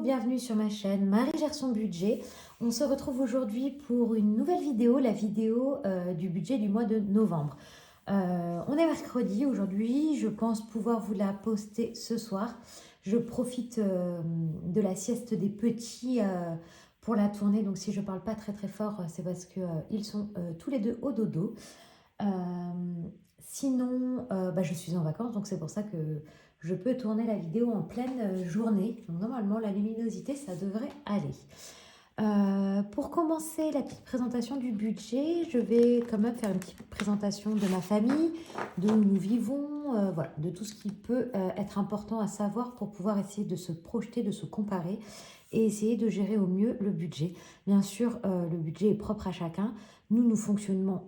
bienvenue sur ma chaîne Marie gère son budget. On se retrouve aujourd'hui pour une nouvelle vidéo, la vidéo du budget du mois de novembre. On est mercredi aujourd'hui, je pense pouvoir vous la poster ce soir. Je profite de la sieste des petits pour la tourner, donc si je parle pas très fort, c'est parce que ils sont tous les deux au dodo. Euh, Sinon, je suis en vacances, donc c'est pour ça que je peux tourner la vidéo en pleine journée. Donc normalement, la luminosité, ça devrait aller. Pour commencer la petite présentation du budget, je vais quand même faire une petite présentation de ma famille, d'où nous vivons, voilà, de tout ce qui peut être important à savoir pour pouvoir essayer de se projeter, de se comparer et essayer de gérer au mieux le budget. Bien sûr, le budget est propre à chacun. Nous fonctionnons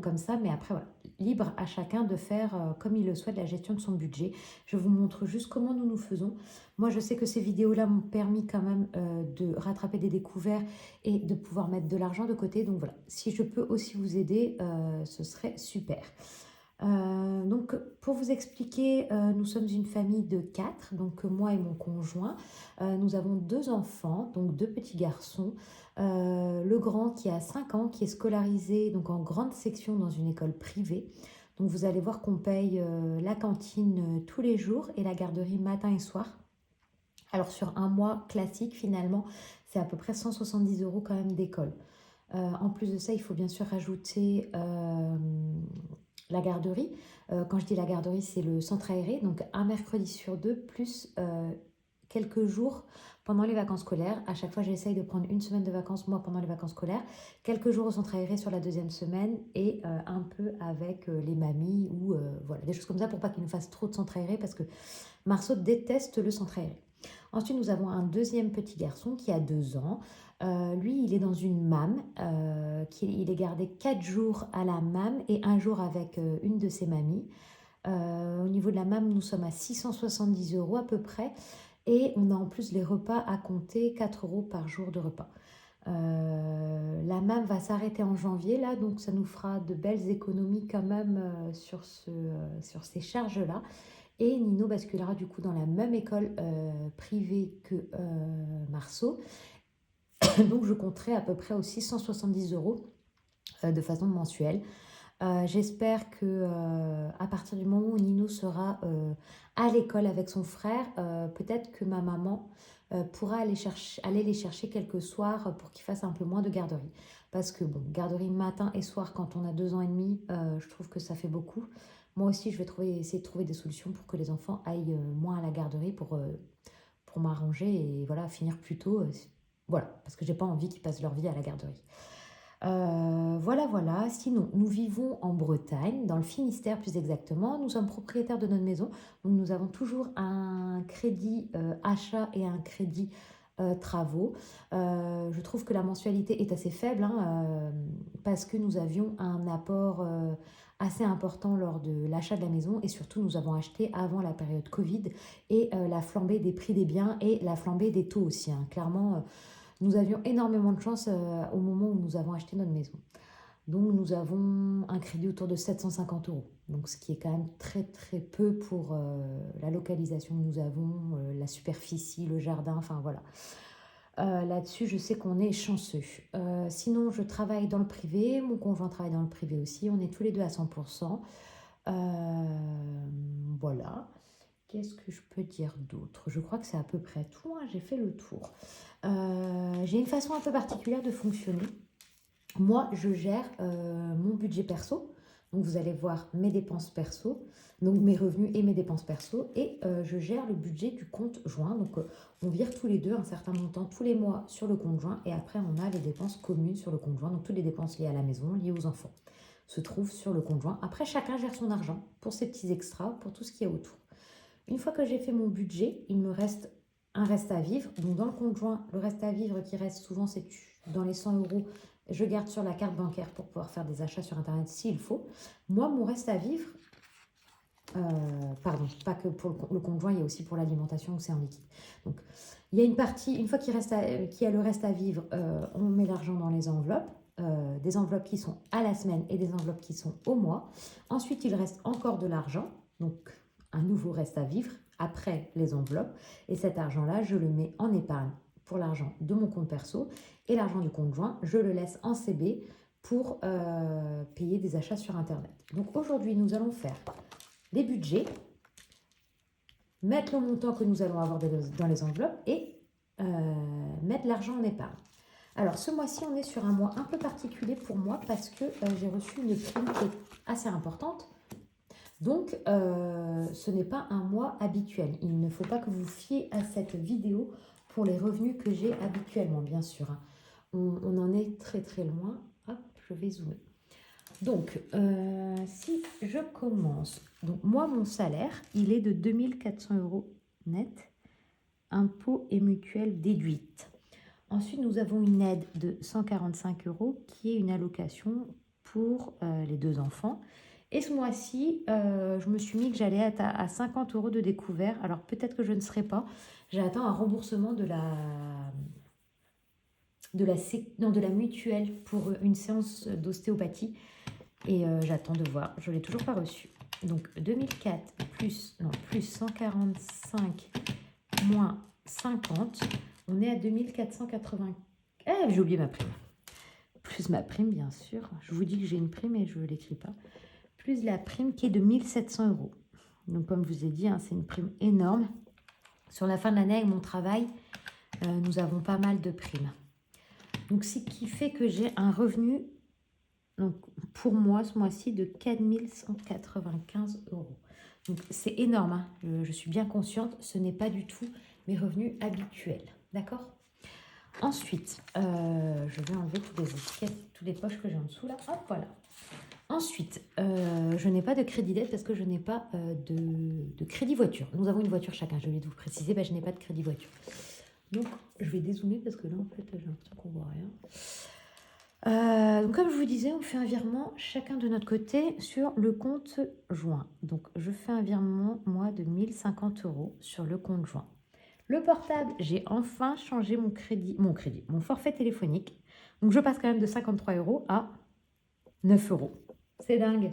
comme ça, mais après, voilà, libre à chacun de faire comme il le souhaite la gestion de son budget. Je vous montre juste comment nous faisons. Moi, je sais que ces vidéos-là m'ont permis quand même de rattraper des découvertes et de pouvoir mettre de l'argent de côté. Donc voilà, si je peux aussi vous aider, ce serait super. Donc, pour vous expliquer, nous sommes une famille de 4, donc moi et mon conjoint. Nous avons 2 enfants, donc 2 petits garçons. Le grand qui a 5 ans, qui est scolarisé donc en grande section dans une école privée. Donc vous allez voir qu'on paye la cantine tous les jours et la garderie matin et soir. Alors sur un mois classique, finalement, c'est à peu près 170 € quand même d'école. En plus de ça, il faut bien sûr rajouter la garderie. Quand je dis la garderie, c'est le centre aéré, donc un mercredi sur 2, plus quelques jours pendant les vacances scolaires. À chaque fois, j'essaye de prendre une semaine de vacances, moi, pendant les vacances scolaires. Quelques jours au centre aéré sur la deuxième semaine et un peu avec les mamies ou voilà, des choses comme ça pour pas qu'ils nous fassent trop de centre aéré parce que Marceau déteste le centre aéré. Ensuite, nous avons un deuxième petit garçon qui a 2 ans. Lui, il est dans une MAM. Il est gardé 4 jours à la MAM et un jour avec une de ses mamies. Au niveau de la MAM, nous sommes à 670 € à peu près. Et on a en plus les repas à compter, 4 € par jour de repas. La MAM va s'arrêter en janvier, là, donc ça nous fera de belles économies quand même sur ces charges-là. Et Nino basculera du coup dans la même école privée que Marceau. Donc je compterai à peu près aussi 170 € de façon mensuelle. J'espère que à partir du moment où Nino sera à l'école avec son frère, peut-être que ma maman pourra aller les chercher quelques soirs pour qu'il fasse un peu moins de garderie. Parce que bon, garderie matin et soir quand on a 2 ans et demi, je trouve que ça fait beaucoup. Moi aussi, je vais essayer de trouver des solutions pour que les enfants aillent moins à la garderie pour m'arranger et voilà, finir plus tôt. Voilà, parce que j'ai pas envie qu'ils passent leur vie à la garderie. Voilà. Sinon, nous vivons en Bretagne, dans le Finistère plus exactement. Nous sommes propriétaires de notre maison. Donc, nous avons toujours un crédit achat et un crédit travaux. Je trouve que la mensualité est assez faible parce que nous avions un apport assez important lors de l'achat de la maison et surtout nous avons acheté avant la période Covid et la flambée des prix des biens et la flambée des taux aussi. Clairement, nous avions énormément de chance au moment où nous avons acheté notre maison. Donc nous avons un crédit autour de 750 €. Donc ce qui est quand même très peu pour la localisation que nous avons, la superficie, le jardin, enfin voilà. Là-dessus, je sais qu'on est chanceux. Sinon, je travaille dans le privé, mon conjoint travaille dans le privé aussi, on est tous les deux à 100%. Voilà. Qu'est-ce que je peux dire d'autre? Je crois que c'est à peu près tout, j'ai fait le tour. J'ai une façon un peu particulière de fonctionner. Moi, je gère mon budget perso. Donc, vous allez voir mes dépenses perso, donc mes revenus et mes dépenses perso. Et je gère le budget du compte joint. Donc, on vire tous les deux un certain montant tous les mois sur le compte joint. Et après, on a les dépenses communes sur le compte joint. Donc, toutes les dépenses liées à la maison, liées aux enfants, se trouvent sur le compte joint. Après, chacun gère son argent pour ses petits extras, pour tout ce qu'il y a autour. Une fois que j'ai fait mon budget, il me reste un reste à vivre. Donc, dans le compte joint, le reste à vivre qui reste souvent, c'est dans les 100 €. Je garde sur la carte bancaire pour pouvoir faire des achats sur Internet s'il faut. Moi, mon reste à vivre, pardon, pas que pour le conjoint, il y a aussi pour l'alimentation où c'est en liquide. Donc, il y a une partie, une fois qu'il y a le reste à vivre, on met l'argent dans les enveloppes. Des enveloppes qui sont à la semaine et des enveloppes qui sont au mois. Ensuite, il reste encore de l'argent, donc un nouveau reste à vivre après les enveloppes. Et cet argent-là, je le mets en épargne pour l'argent de mon compte perso. Et l'argent du compte joint, je le laisse en CB pour payer des achats sur Internet. Donc aujourd'hui, nous allons faire les budgets, mettre le montant que nous allons avoir dans les enveloppes et mettre l'argent en épargne. Alors ce mois-ci, on est sur un mois un peu particulier pour moi parce que j'ai reçu une prime qui est assez importante. Donc ce n'est pas un mois habituel. Il ne faut pas que vous fiez à cette vidéo pour les revenus que j'ai habituellement, bien sûr. On en est très très loin. Hop, je vais zoomer. Donc, si je commence, donc moi, mon salaire, il est de 2400 € net, impôts et mutuelles déduites. Ensuite, nous avons une aide de 145 € qui est une allocation pour les 2 enfants. Et ce mois-ci, je me suis mis que j'allais être à 50 € de découvert. Alors, peut-être que je ne serai pas. J'attends un remboursement de la mutuelle pour une séance d'ostéopathie. Et j'attends de voir. Je ne l'ai toujours pas reçu. Donc 2004 plus 145 moins 50, on est à 2480. Ah, j'ai oublié ma prime. Plus ma prime, bien sûr. Je vous dis que j'ai une prime et je ne l'écris pas. Plus la prime qui est de 1700 €. Donc comme je vous ai dit, hein, c'est une prime énorme. Sur la fin de l'année, avec mon travail, nous avons pas mal de primes. Donc ce qui fait que j'ai un revenu, donc pour moi, ce mois-ci, de 4195 €. Donc c'est énorme, hein. Je suis bien consciente, ce n'est pas du tout mes revenus habituels. D'accord? Ensuite, je vais enlever toutes les étiquettes, toutes les poches que j'ai en dessous là. Hop, voilà. Ensuite, je n'ai pas de crédit dette parce que je n'ai pas de crédit voiture. Nous avons une voiture chacun, je vais vous préciser, je n'ai pas de crédit voiture. Donc, je vais dézoomer parce que là, en fait, j'ai l'impression qu'on ne voit rien. Donc, comme je vous disais, on fait un virement chacun de notre côté sur le compte joint. Donc, je fais un virement, moi, de 1050 € sur le compte joint. Le portable, j'ai enfin changé mon forfait téléphonique. Donc, je passe quand même de 53 € à 9 €. C'est dingue.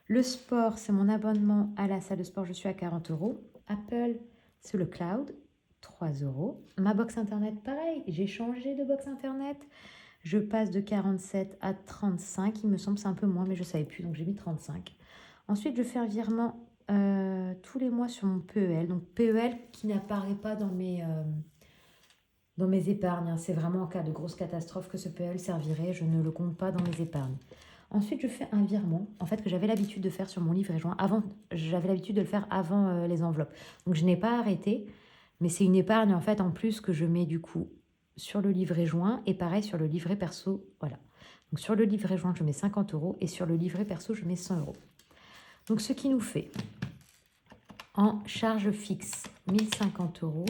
Le sport, c'est mon abonnement à la salle de sport, je suis à 40 €. Apple, c'est le cloud, 3 €. Ma box internet, pareil, j'ai changé de box internet. Je passe de 47 à 35, il me semble, c'est un peu moins, mais je ne savais plus, donc j'ai mis 35. Ensuite, je fais un virement tous les mois sur mon PEL. Donc PEL qui n'apparaît pas dans mes épargnes, hein. C'est vraiment en cas de grosse catastrophe que ce PEL servirait, je ne le compte pas dans mes épargnes. Ensuite, je fais un virement, en fait, que j'avais l'habitude de faire sur mon livret joint. J'avais l'habitude de le faire avant les enveloppes. Donc, je n'ai pas arrêté, mais c'est une épargne, en fait, en plus que je mets, du coup, sur le livret joint et pareil sur le livret perso. Voilà. Donc, sur le livret joint, je mets 50 € et sur le livret perso, je mets 100 €. Donc, ce qui nous fait, en charge fixe, 1050 €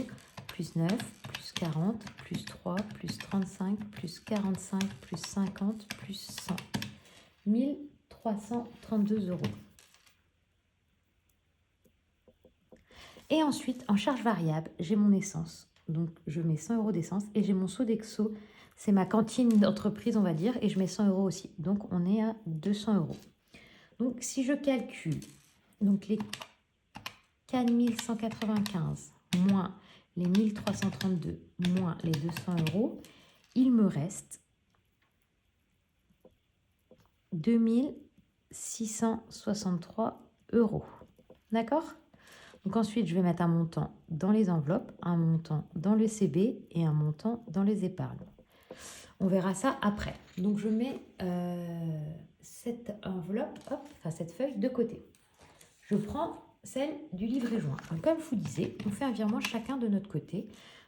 plus 9, plus 40, plus 3, plus 35, plus 45, plus 50, plus 100. 1332 €. Et ensuite, en charge variable, j'ai mon essence. Donc, je mets 100 € d'essence et j'ai mon Sodexo. C'est ma cantine d'entreprise, on va dire, et je mets 100 € aussi. Donc, on est à 200 €. Donc, si je calcule donc les 4195 moins les 1332 moins les 200 €, il me reste 2663 €. D'accord? Donc ensuite, je vais mettre un montant dans les enveloppes, un montant dans le CB et un montant dans les épargnes. On verra ça après. Donc je mets cette enveloppe, cette feuille de côté. Je prends celle du livret joint. Donc comme je vous disais, on fait un virement chacun de notre côté.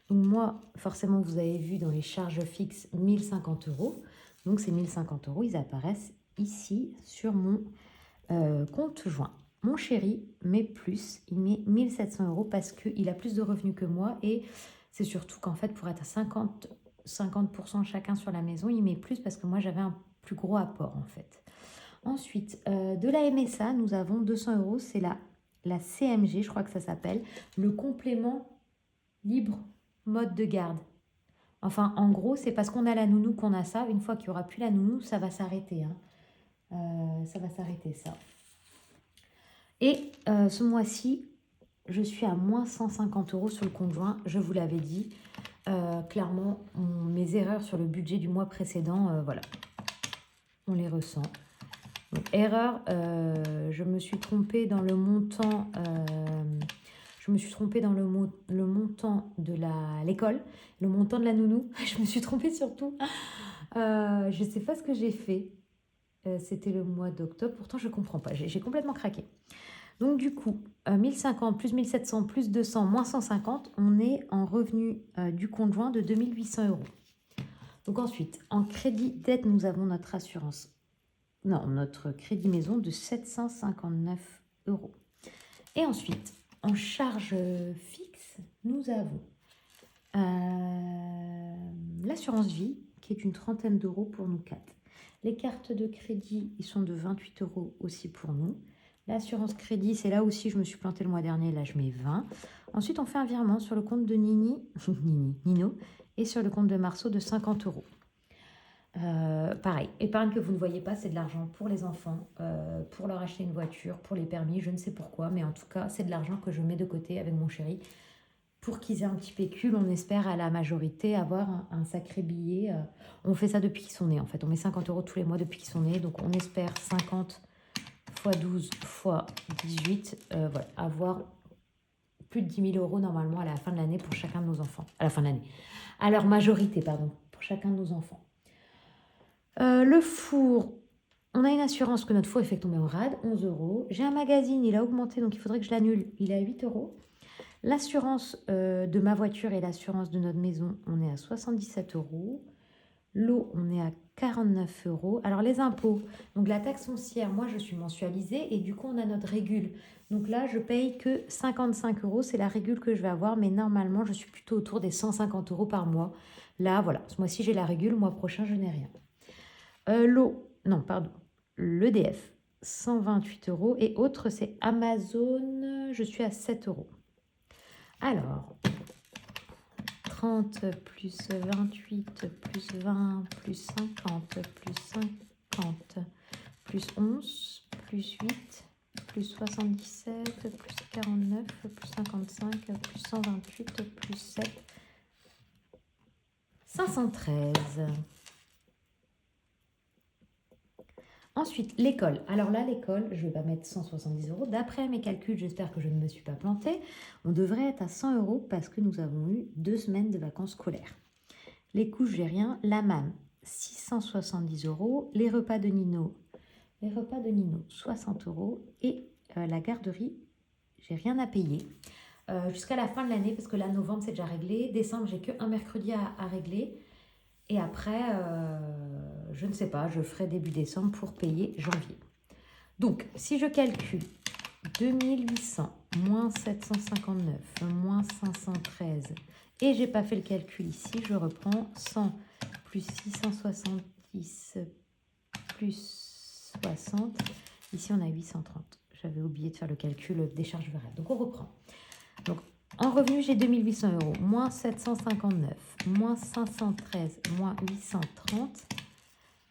Donc moi, forcément, vous avez vu dans les charges fixes 1050 €. Donc ces 1050 €, ils apparaissent ici sur mon compte joint. Mon chéri met plus, il met 1700 € parce qu'il a plus de revenus que moi et c'est surtout qu'en fait pour être à 50% chacun sur la maison, il met plus parce que moi j'avais un plus gros apport en fait. Ensuite, de la MSA, nous avons 200 €, c'est la CMG, je crois que ça s'appelle, le complément libre mode de garde. Enfin, en gros, c'est parce qu'on a la nounou qu'on a ça. Une fois qu'il n'y aura plus la nounou, ça va s'arrêter, hein. Ça va s'arrêter, ça. Et ce mois-ci, je suis à moins 150 € sur le conjoint, je vous l'avais dit. Clairement, mes erreurs sur le budget du mois précédent, voilà, on les ressent. Donc, erreur, je me suis trompée dans le montant, le montant de l'école, le montant de la nounou. Je me suis trompée surtout. Je ne sais pas ce que j'ai fait. C'était le mois d'octobre. Pourtant, je ne comprends pas. J'ai complètement craqué. Donc, du coup, 1050 plus 1700 plus 200 moins 150, on est en revenu du conjoint de 2800 €. Donc, ensuite, en crédit dette, nous avons notre assurance. Non, notre crédit maison de 759 €. Et ensuite, en charge fixe, nous avons l'assurance vie, qui est une trentaine d'euros pour nous 4. Les cartes de crédit, ils sont de 28 € aussi pour nous. L'assurance crédit, c'est là aussi, je me suis plantée le mois dernier, là je mets 20. Ensuite, on fait un virement sur le compte de Nino, et sur le compte de Marceau de 50 €. Pareil, épargne que vous ne voyez pas, c'est de l'argent pour les enfants, pour leur acheter une voiture, pour les permis, je ne sais pourquoi, mais en tout cas, c'est de l'argent que je mets de côté avec mon chéri pour qu'ils aient un petit pécule. On espère à la majorité avoir un sacré billet. On fait ça depuis qu'ils sont nés, en fait. On met 50 € tous les mois depuis qu'ils sont nés, donc on espère 50 x 12 x 18, voilà, avoir plus de 10 000 € normalement à la fin de l'année pour chacun de nos enfants. À la fin de l'année. À leur majorité, pardon, pour chacun de nos enfants. Le four, on a une assurance que notre four est fait tomber en rade, 11 €. J'ai un magazine, il a augmenté, donc il faudrait que je l'annule. Il est à 8 €. L'assurance de ma voiture et l'assurance de notre maison, on est à 77 €. L'eau, on est à 49 €. Alors les impôts, donc la taxe foncière, moi je suis mensualisée et du coup on a notre régule. Donc là je paye que 55 €, c'est la régule que je vais avoir, mais normalement je suis plutôt autour des 150 € par mois. Là voilà, ce mois-ci j'ai la régule, le mois prochain je n'ai rien. L'EDF, 128 € et autres c'est Amazon, je suis à 7 €. Alors, 30 plus 28 plus 20 plus 50 plus 50 plus 11 plus 8 plus 77 plus 49 plus 55 plus 128 plus 7, 513. Ensuite, l'école. Alors là, l'école, je ne vais pas mettre 170 €. D'après mes calculs, j'espère que je ne me suis pas plantée, on devrait être à 100 € parce que nous avons eu 2 semaines de vacances scolaires. Les couches, j'ai rien. La MAM, 670 €. Les repas de Nino, 60 €. Et la garderie, j'ai rien à payer. Jusqu'à la fin de l'année, parce que là, novembre, c'est déjà réglé. Décembre, j'ai qu'un mercredi à régler. Et après, je ne sais pas, je ferai début décembre pour payer janvier. Donc, si je calcule 2800 moins 759 moins 513, et j'ai pas fait le calcul ici, je reprends 100 plus 670 plus 60. Ici, on a 830. J'avais oublié de faire le calcul des charges variables. Donc, on reprend. Donc, en revenu, j'ai 2800 €, moins 759, moins 513, moins 830.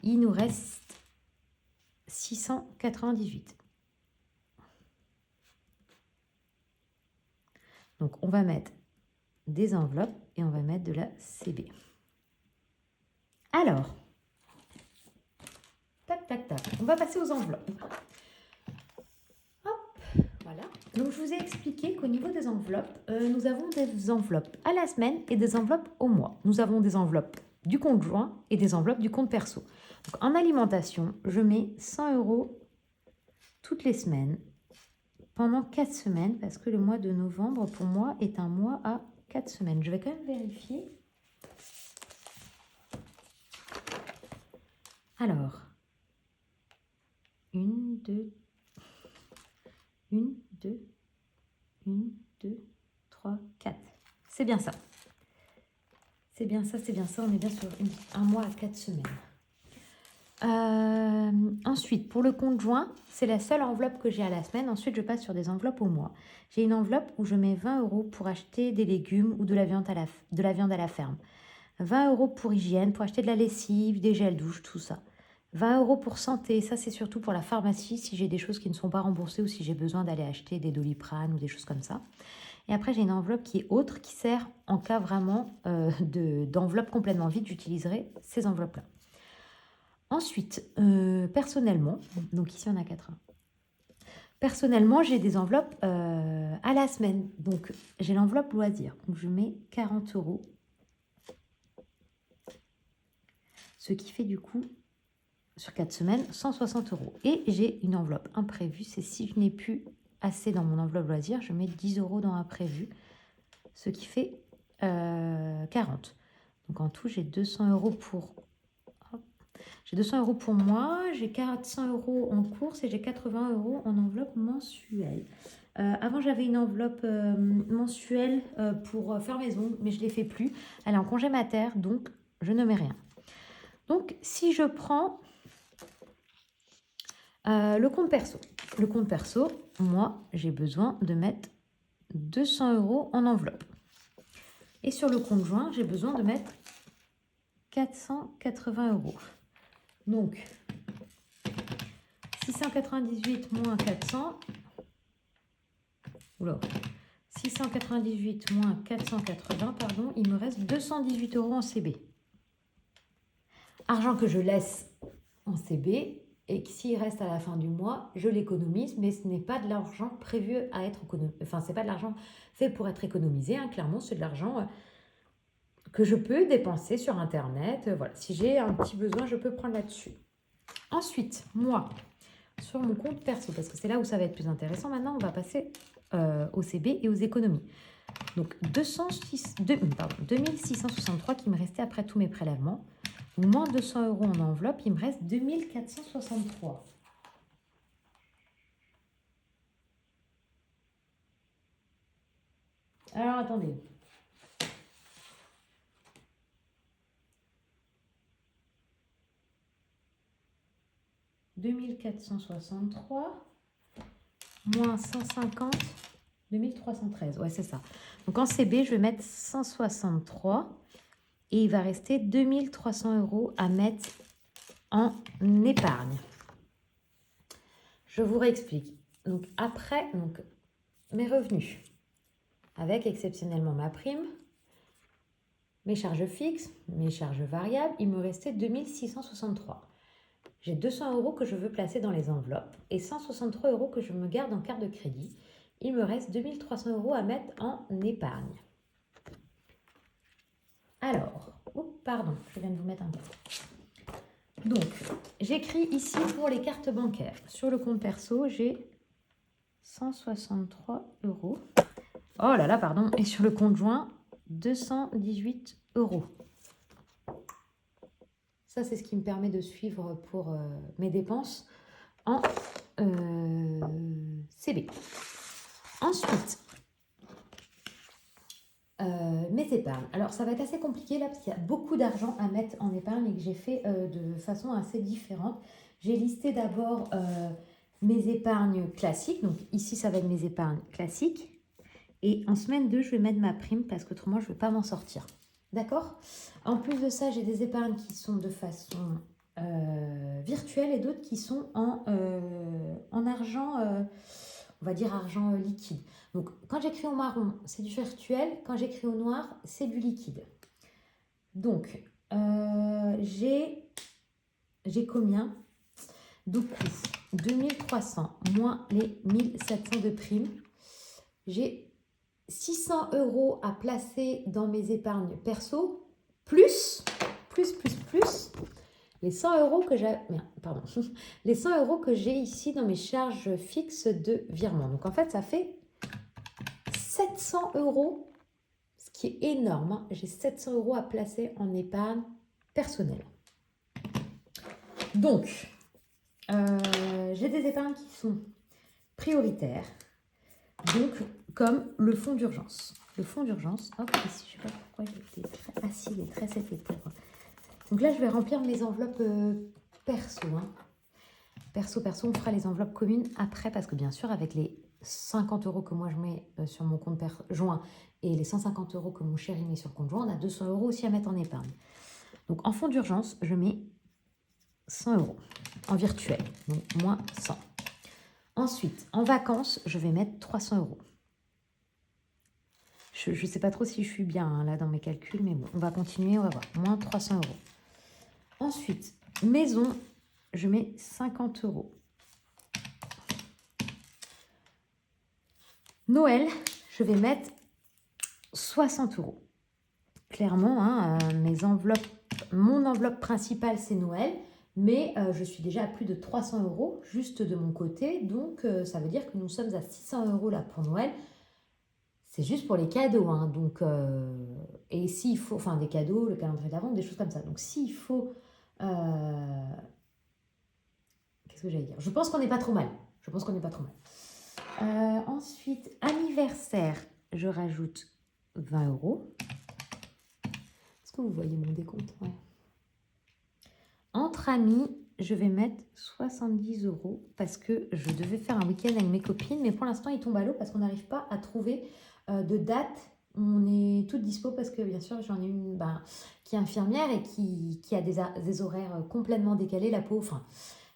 Il nous reste 698. Donc, on va mettre des enveloppes et on va mettre de la CB. Alors, tac, tac, tac. On va passer aux enveloppes. Voilà. Donc, je vous ai expliqué qu'au niveau des enveloppes, nous avons des enveloppes à la semaine et des enveloppes au mois. Nous avons des enveloppes du compte joint et des enveloppes du compte perso. Donc, en alimentation, je mets 100 € toutes les semaines pendant 4 semaines parce que le mois de novembre, pour moi, est un mois à 4 semaines. Je vais quand même vérifier. Alors, 1, 2, 3, 4. C'est bien ça. C'est bien ça. On est bien sur un mois à 4 semaines. Ensuite, pour le compte joint, c'est la seule enveloppe que j'ai à la semaine. Ensuite, je passe sur des enveloppes au mois. J'ai une enveloppe où je mets 20 € pour acheter des légumes ou de la viande à la ferme. 20 € pour hygiène, pour acheter de la lessive, des gels douche, tout ça. 20 € pour santé, ça c'est surtout pour la pharmacie, si j'ai des choses qui ne sont pas remboursées ou si j'ai besoin d'aller acheter des Doliprane ou des choses comme ça. Et après, j'ai une enveloppe qui est autre, qui sert en cas vraiment d'enveloppe complètement vide, j'utiliserai ces enveloppes-là. Ensuite, personnellement, donc ici on a 4. Personnellement, j'ai des enveloppes à la semaine. Donc, j'ai l'enveloppe loisir. Donc, je mets 40 €. Ce qui fait du coup, sur 4 semaines, 160 €. Et j'ai une enveloppe imprévue. C'est si je n'ai plus assez dans mon enveloppe loisir, je mets 10 € dans imprévu. Ce qui fait 40. Donc, en tout, j'ai 200 € pour... J'ai 200 € pour moi, j'ai 400 € en course et j'ai 80 € en enveloppe mensuelle. Avant, j'avais une enveloppe mensuelle pour faire mes ongles, mais je ne les fais plus. Elle est en congé mater, donc je ne mets rien. Donc, si je prends le compte perso. Le compte perso, moi, j'ai besoin de mettre 200 € en enveloppe. Et sur le compte joint, j'ai besoin de mettre 480 €. Donc, 698 moins 400. Oula. 698 moins 480, pardon, il me reste 218 € en CB. Argent que je laisse en CB et que s'il reste à la fin du mois, je l'économise, mais ce n'est pas de l'argent prévu à être économisé. Enfin, ce n'est pas de l'argent fait pour être économisé, hein, clairement, c'est de l'argent que je peux dépenser sur Internet. Voilà, si j'ai un petit besoin, je peux prendre là-dessus. Ensuite, moi, sur mon compte perso, parce que c'est là où ça va être plus intéressant. Maintenant, on va passer au CB et aux économies. Donc, 2663 qui me restait après tous mes prélèvements. Moins 200 € en enveloppe, il me reste 2463. Alors, attendez. « 2463 moins 150, 2313. » Ouais, c'est ça. Donc, en CB, je vais mettre 163 et il va rester 2300 € à mettre en épargne. Je vous réexplique. Donc, après, mes revenus, avec exceptionnellement ma prime, mes charges fixes, mes charges variables, il me restait 2663. J'ai 200 € que je veux placer dans les enveloppes et 163 € que je me garde en carte de crédit. Il me reste 2300 € à mettre en épargne. Alors, pardon, je viens de vous mettre un peu. Donc, j'écris ici pour les cartes bancaires. Sur le compte perso, j'ai 163 €. Oh là là, pardon. Et sur le compte joint, 218 €. Ça, c'est ce qui me permet de suivre pour mes dépenses en CB. Ensuite, mes épargnes. Alors, ça va être assez compliqué là, parce qu'il y a beaucoup d'argent à mettre en épargne et que j'ai fait de façon assez différente. J'ai listé d'abord mes épargnes classiques. Donc, ici, ça va être mes épargnes classiques. Et en semaine 2, je vais mettre ma prime parce qu'autrement, je ne vais pas m'en sortir. D'accord? En plus de ça, j'ai des épargnes qui sont de façon virtuelle et d'autres qui sont en argent, on va dire argent liquide. Donc, quand j'écris au marron, c'est du virtuel. Quand j'écris au noir, c'est du liquide. Donc, j'ai combien? Du coup, 2300 moins les 1700 de prime. J'ai 600 € à placer dans mes épargnes perso, plus les 100 € que j'ai, les 100 € que j'ai ici dans mes charges fixes de virement. Donc en fait, ça fait 700 €, ce qui est énorme. Hein. J'ai 700 € à placer en épargne personnelle. Donc, j'ai des épargnes qui sont prioritaires. Donc, comme le fonds d'urgence. Le fonds d'urgence, hop, ici, je ne sais pas pourquoi il était très assis, les traits c'était pour. Donc là, je vais remplir mes enveloppes perso. Hein. Perso, on fera les enveloppes communes après, parce que bien sûr, avec les 50 € que moi je mets sur mon compte joint et les 150 € que mon chéri met sur le compte joint, on a 200 € aussi à mettre en épargne. Donc, en fonds d'urgence, je mets 100 euros en virtuel, donc moins 100. Ensuite, en vacances, je vais mettre 300 euros. Je ne sais pas trop si je suis bien hein, là dans mes calculs, mais bon, on va continuer, on va voir. Moins 300 euros. Ensuite, maison, je mets 50 euros. Noël, je vais mettre 60 euros. Clairement, hein, mon enveloppe principale, c'est Noël. Mais je suis déjà à plus de 300 euros juste de mon côté. Donc, ça veut dire que nous sommes à 600 euros là pour Noël. C'est juste pour les cadeaux. Hein, donc, et s'il faut, enfin des cadeaux, le calendrier d'avant, des choses comme ça. Donc, s'il faut... qu'est-ce que j'allais dire? Je pense qu'on n'est pas trop mal. Je pense qu'on n'est pas trop mal. Ensuite, anniversaire, je rajoute 20 euros. Est-ce que vous voyez mon décompte? Ouais. Entre amis, je vais mettre 70 euros parce que je devais faire un week-end avec mes copines. Mais pour l'instant, il tombe à l'eau parce qu'on n'arrive pas à trouver de date. On est toutes dispo parce que bien sûr, j'en ai une qui est infirmière et qui a des horaires complètement décalés. La pauvre, enfin,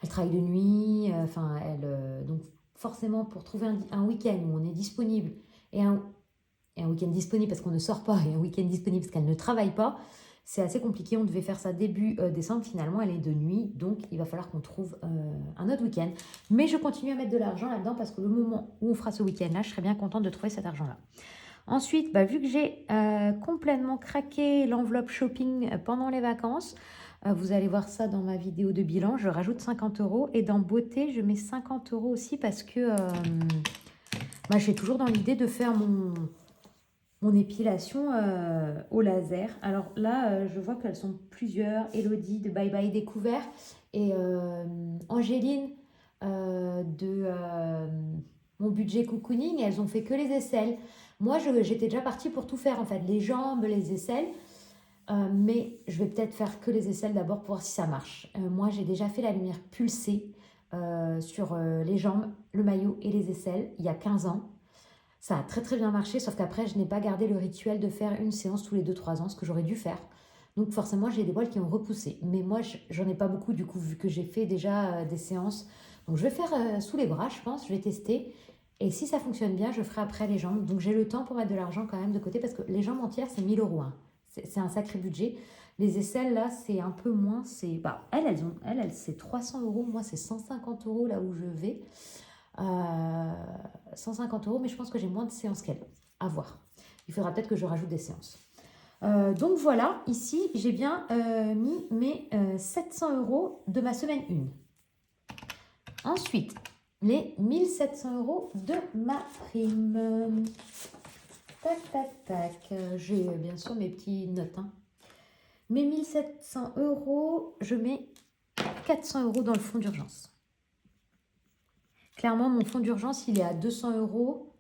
elle travaille de nuit. Donc forcément, pour trouver un week-end où on est disponible et un week-end disponible parce qu'on ne sort pas et un week-end disponible parce qu'elle ne travaille pas, c'est assez compliqué. On devait faire ça début décembre. Finalement, elle est de nuit. Donc, il va falloir qu'on trouve un autre week-end. Mais je continue à mettre de l'argent là-dedans parce que le moment où on fera ce week-end-là, je serais bien contente de trouver cet argent-là. Ensuite, vu que j'ai complètement craqué l'enveloppe shopping pendant les vacances, vous allez voir ça dans ma vidéo de bilan, je rajoute 50 euros. Et dans beauté, je mets 50 euros aussi parce que je suis toujours dans l'idée de faire mon épilation au laser. Alors là, je vois qu'elles sont plusieurs. Elodie de Bye Bye Découvert et Angéline de Mon Budget Cocooning. Elles ont fait que les aisselles. Moi, j'étais déjà partie pour tout faire en fait. Les jambes, les aisselles. Mais je vais peut-être faire que les aisselles d'abord pour voir si ça marche. Moi, j'ai déjà fait la lumière pulsée sur les jambes, le maillot et les aisselles il y a 15 ans. Ça a très très bien marché, sauf qu'après, je n'ai pas gardé le rituel de faire une séance tous les 2-3 ans, ce que j'aurais dû faire. Donc forcément, j'ai des poils qui ont repoussé. Mais moi, j'en ai pas beaucoup du coup, vu que j'ai fait déjà des séances. Donc je vais faire sous les bras, je pense, je vais tester. Et si ça fonctionne bien, je ferai après les jambes. Donc j'ai le temps pour mettre de l'argent quand même de côté, parce que les jambes entières, c'est 1000 euros. Hein. C'est un sacré budget. Les aisselles, là, c'est un peu moins. Elles, c'est 300 euros. Moi, c'est 150 euros là où je vais. 150 euros, mais je pense que j'ai moins de séances qu'elle. À voir. Il faudra peut-être que je rajoute des séances. Donc voilà, ici, j'ai bien mis mes 700 euros de ma semaine 1. Ensuite, les 1700 euros de ma prime. Tac, tac, tac. J'ai bien sûr mes petites notes. Hein. Mes 1700 euros, je mets 400 euros dans le fonds d'urgence. Clairement, mon fonds d'urgence, il est à 200 euros.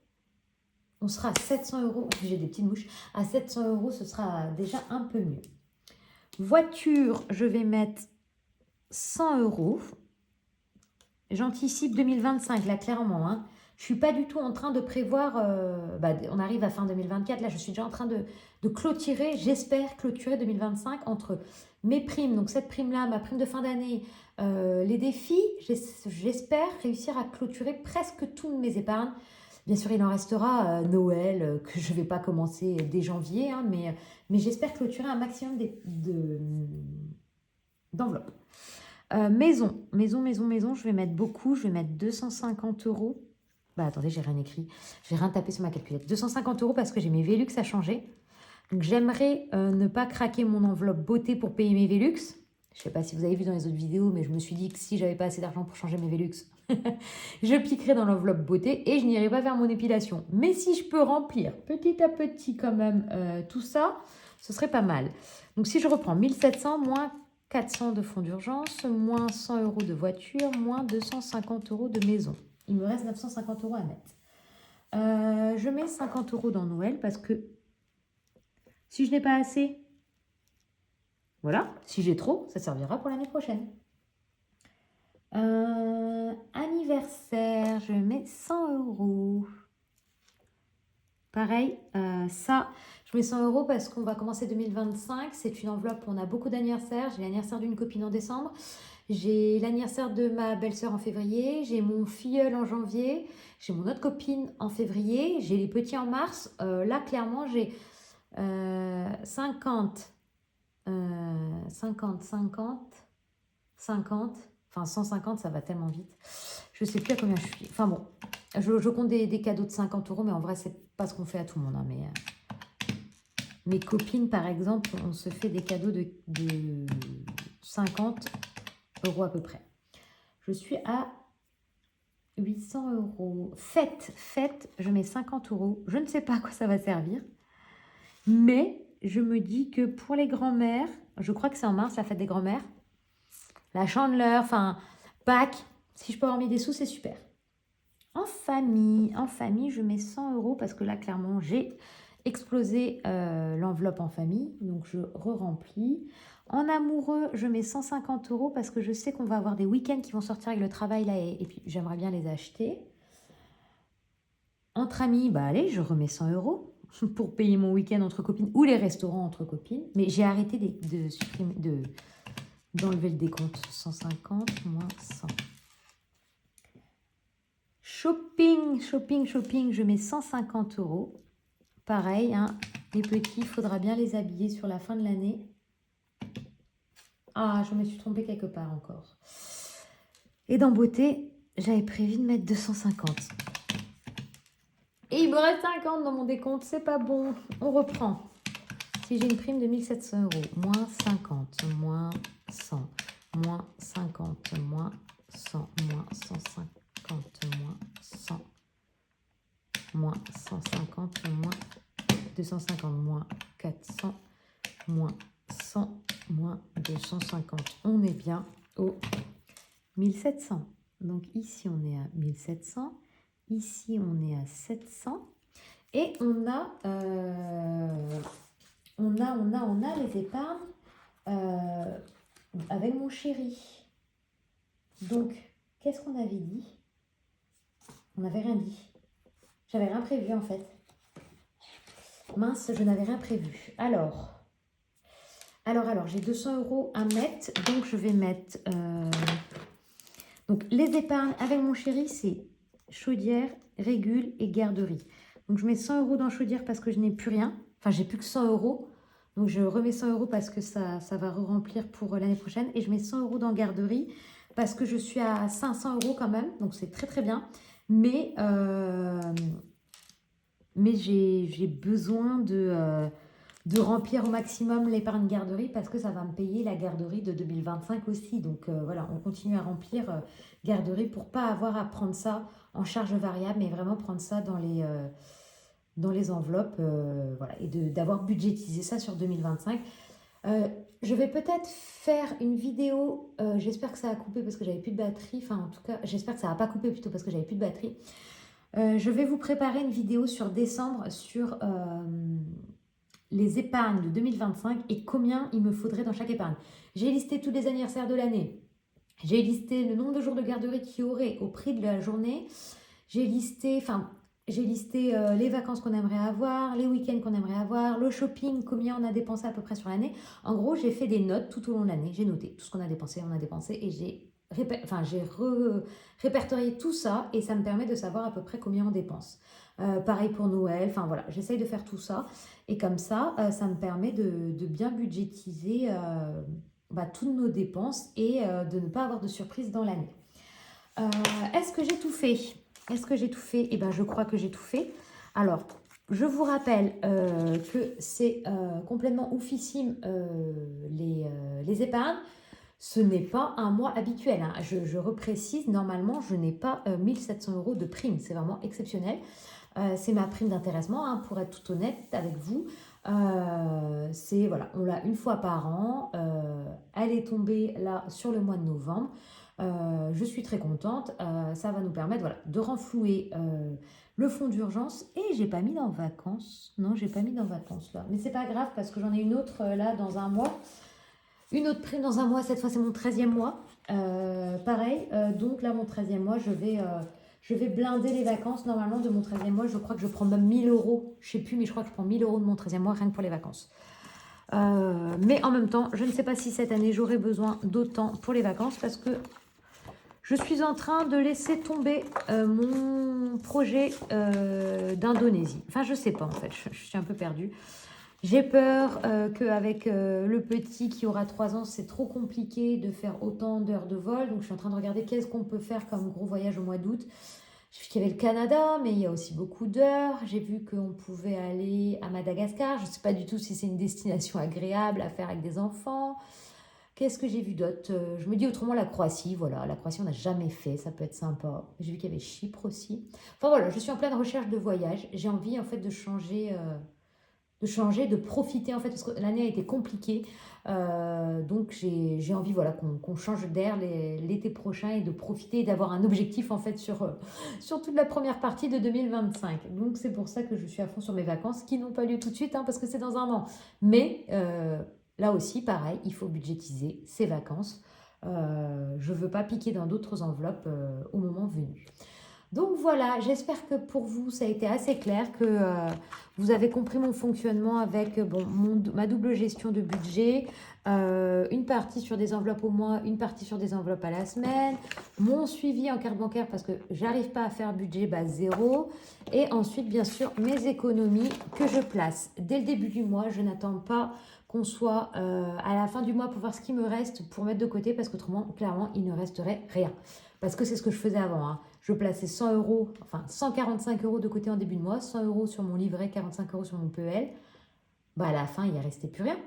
On sera à 700 euros. J'ai des petites mouches. À 700 euros, ce sera déjà un peu mieux. Voiture, je vais mettre 100 euros. J'anticipe 2025, là, clairement. Hein. Je ne suis pas du tout en train de prévoir... on arrive à fin 2024. Là, je suis déjà en train de clôturer. J'espère clôturer 2025 entre mes primes. Donc, cette prime-là, ma prime de fin d'année, les défis. J'espère réussir à clôturer presque toutes mes épargnes. Bien sûr, il en restera Noël, que je ne vais pas commencer dès janvier. Hein, mais j'espère clôturer un maximum d'enveloppes. Maison, je vais mettre beaucoup, je vais mettre 250 euros. Attendez, j'ai rien écrit, j'ai rien tapé sur ma calculette. 250 euros parce que j'ai mes Velux à changer. Donc j'aimerais ne pas craquer mon enveloppe beauté pour payer mes Velux. Je ne sais pas si vous avez vu dans les autres vidéos, mais je me suis dit que si j'avais pas assez d'argent pour changer mes Velux, je piquerai dans l'enveloppe beauté et je n'irai pas faire mon épilation. Mais si je peux remplir petit à petit quand même tout ça, ce serait pas mal. Donc si je reprends 1700 moins 400 de fonds d'urgence, moins 100 euros de voiture, moins 250 euros de maison. Il me reste 950 euros à mettre. Je mets 50 euros dans Noël parce que si je n'ai pas assez, voilà, si j'ai trop, ça servira pour l'année prochaine. Anniversaire, je mets 100 euros. Pareil, ça, je mets 100 euros parce qu'on va commencer 2025. C'est une enveloppe, on a beaucoup d'anniversaires. J'ai l'anniversaire d'une copine en décembre. J'ai l'anniversaire de ma belle-sœur en février, j'ai mon filleul en janvier, j'ai mon autre copine en février, j'ai les petits en mars. Là, clairement, j'ai 50, 50, 50, enfin 150, ça va tellement vite. Je sais plus à combien je suis. Enfin bon, je compte des cadeaux de 50 euros, mais en vrai, c'est pas ce qu'on fait à tout le monde. Hein, mais mes copines, par exemple, on se fait des cadeaux de 50 euros à peu près. Je suis à 800 euros. Fête, je mets 50 euros. Je ne sais pas à quoi ça va servir. Mais je me dis que pour les grands-mères, je crois que c'est en mars, la fête des grands-mères, la Chandeleur, enfin, Pâques, si je peux avoir mis des sous, c'est super. En famille, je mets 100 euros parce que là, clairement, j'ai explosé l'enveloppe en famille. Donc, je re-remplis. En amoureux, je mets 150 euros parce que je sais qu'on va avoir des week-ends qui vont sortir avec le travail là et puis j'aimerais bien les acheter. Entre amis, bah allez, je remets 100 euros pour payer mon week-end entre copines ou les restaurants entre copines. Mais j'ai arrêté d'enlever le décompte. 150 moins 100. Shopping, je mets 150 euros. Pareil, hein, les petits, il faudra bien les habiller sur la fin de l'année. Ah, je me suis trompée quelque part encore. Et dans beauté, j'avais prévu de mettre 250. Et il me reste 50 dans mon décompte, c'est pas bon. On reprend. Si j'ai une prime de 1700 euros, moins 50, moins 100, moins 50, moins 100, moins 150, moins 100, moins 150, moins 250, moins 400, moins 100, moins 250. On est bien au 1700. Donc ici, on est à 1700. Ici, on est à 700. Et on a les épargnes avec mon chéri. Donc, qu'est-ce qu'on avait dit? On n'avait rien dit. J'avais rien prévu en fait. Mince, je n'avais rien prévu. Alors, j'ai 200 euros à mettre. Donc, je vais mettre... donc, les épargnes avec mon chéri, c'est chaudière, régule et garderie. Donc, je mets 100 euros dans chaudière parce que je n'ai plus rien. Enfin, j'ai plus que 100 euros. Donc, je remets 100 euros parce que ça va remplir pour l'année prochaine. Et je mets 100 euros dans garderie parce que je suis à 500 euros quand même. Donc, c'est très, très bien. Mais j'ai besoin de remplir au maximum l'épargne garderie parce que ça va me payer la garderie de 2025 aussi. Donc, voilà, on continue à remplir garderie pour ne pas avoir à prendre ça en charge variable, mais vraiment prendre ça dans les enveloppes voilà, et d'avoir budgétisé ça sur 2025. Je vais peut-être faire une vidéo, j'espère que ça a coupé parce que j'avais plus de batterie, enfin en tout cas j'espère que ça n'a pas coupé plutôt parce que j'avais plus de batterie. Je vais vous préparer une vidéo sur décembre sur les épargnes de 2025 et combien il me faudrait dans chaque épargne. J'ai listé tous les anniversaires de l'année, j'ai listé le nombre de jours de garderie qu'il y aurait au prix de la journée, j'ai listé les vacances qu'on aimerait avoir, les week-ends qu'on aimerait avoir, le shopping, combien on a dépensé à peu près sur l'année. En gros, j'ai fait des notes tout au long de l'année. J'ai noté tout ce qu'on a dépensé, et j'ai répertorié tout ça et ça me permet de savoir à peu près combien on dépense. Pareil pour Noël, enfin voilà, j'essaye de faire tout ça et comme ça, ça me permet de bien budgétiser toutes nos dépenses et de ne pas avoir de surprise dans l'année. Est-ce que j'ai tout fait? Eh bien, je crois que j'ai tout fait. Alors, je vous rappelle que c'est complètement oufissime les épargnes. Ce n'est pas un mois habituel. Hein. Je reprécise, normalement, je n'ai pas 1700 euros de prime. C'est vraiment exceptionnel. C'est ma prime d'intéressement, hein, pour être tout honnête avec vous. Voilà, on l'a une fois par an. Elle est tombée là sur le mois de novembre. Je suis très contente. Ça va nous permettre de renflouer le fonds d'urgence. Et j'ai pas mis dans vacances. Non, j'ai pas mis dans vacances là. Mais c'est pas grave parce que j'en ai une autre là dans un mois. Une autre prime dans un mois. Cette fois, c'est mon 13e mois. Pareil. Donc là, mon 13e mois, je vais blinder les vacances. Normalement, de mon 13e mois, je crois que je prends même 1000 euros. Je sais plus, mais je crois que je prends 1000 euros de mon 13e mois rien que pour les vacances. Mais en même temps, je ne sais pas si cette année, j'aurai besoin d'autant pour les vacances parce que je suis en train de laisser tomber mon projet d'Indonésie. Enfin, je ne sais pas en fait, je suis un peu perdue. J'ai peur qu'avec le petit qui aura 3 ans, c'est trop compliqué de faire autant d'heures de vol. Donc, je suis en train de regarder qu'est-ce qu'on peut faire comme gros voyage au mois d'août. J'ai vu qu'il y avait le Canada, mais il y a aussi beaucoup d'heures. J'ai vu qu'on pouvait aller à Madagascar. Je ne sais pas du tout si c'est une destination agréable à faire avec des enfants. Qu'est-ce que j'ai vu d'autre? Je me dis autrement la Croatie. Voilà, la Croatie, on n'a jamais fait. Ça peut être sympa. J'ai vu qu'il y avait Chypre aussi. Enfin voilà, je suis en pleine recherche de voyage. J'ai envie en fait de changer, de profiter en fait, parce que l'année a été compliquée. Donc j'ai envie voilà, qu'on change d'air l'été prochain et de profiter et d'avoir un objectif en fait sur toute la première partie de 2025. Donc c'est pour ça que je suis à fond sur mes vacances qui n'ont pas lieu tout de suite hein, parce que c'est dans un an. Mais là aussi, pareil, il faut budgétiser ses vacances. Je ne veux pas piquer dans d'autres enveloppes au moment venu. Donc voilà, j'espère que pour vous, ça a été assez clair, que vous avez compris mon fonctionnement avec ma double gestion de budget, une partie sur des enveloppes au mois, une partie sur des enveloppes à la semaine, mon suivi en carte bancaire parce que j'arrive pas à faire budget base zéro, et ensuite bien sûr mes économies que je place dès le début du mois. Je n'attends pas qu'on soit à la fin du mois pour voir ce qui me reste pour mettre de côté parce qu'autrement, clairement, il ne resterait rien. Parce que c'est ce que je faisais avant. Hein. Je plaçais 100 euros, enfin 145 euros de côté en début de mois, 100 euros sur mon livret, 45 euros sur mon PEL. Bah à la fin, il n'y restait plus rien.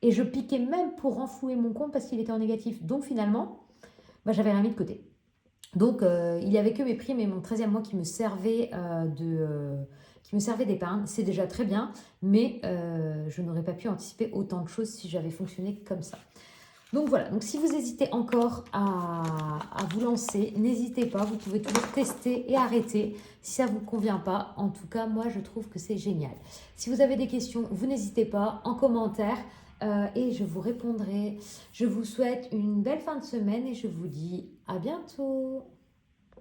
Et je piquais même pour renflouer mon compte parce qu'il était en négatif. Donc finalement, bah, j'avais rien mis de côté. Donc il n'y avait que mes primes et mon 13e mois qui me servaient d'épargne. C'est déjà très bien, mais je n'aurais pas pu anticiper autant de choses si j'avais fonctionné comme ça. Donc voilà, donc si vous hésitez encore à vous lancer, n'hésitez pas, vous pouvez toujours tester et arrêter si ça ne vous convient pas. En tout cas, moi, je trouve que c'est génial. Si vous avez des questions, vous n'hésitez pas en commentaire et je vous répondrai. Je vous souhaite une belle fin de semaine et je vous dis à bientôt.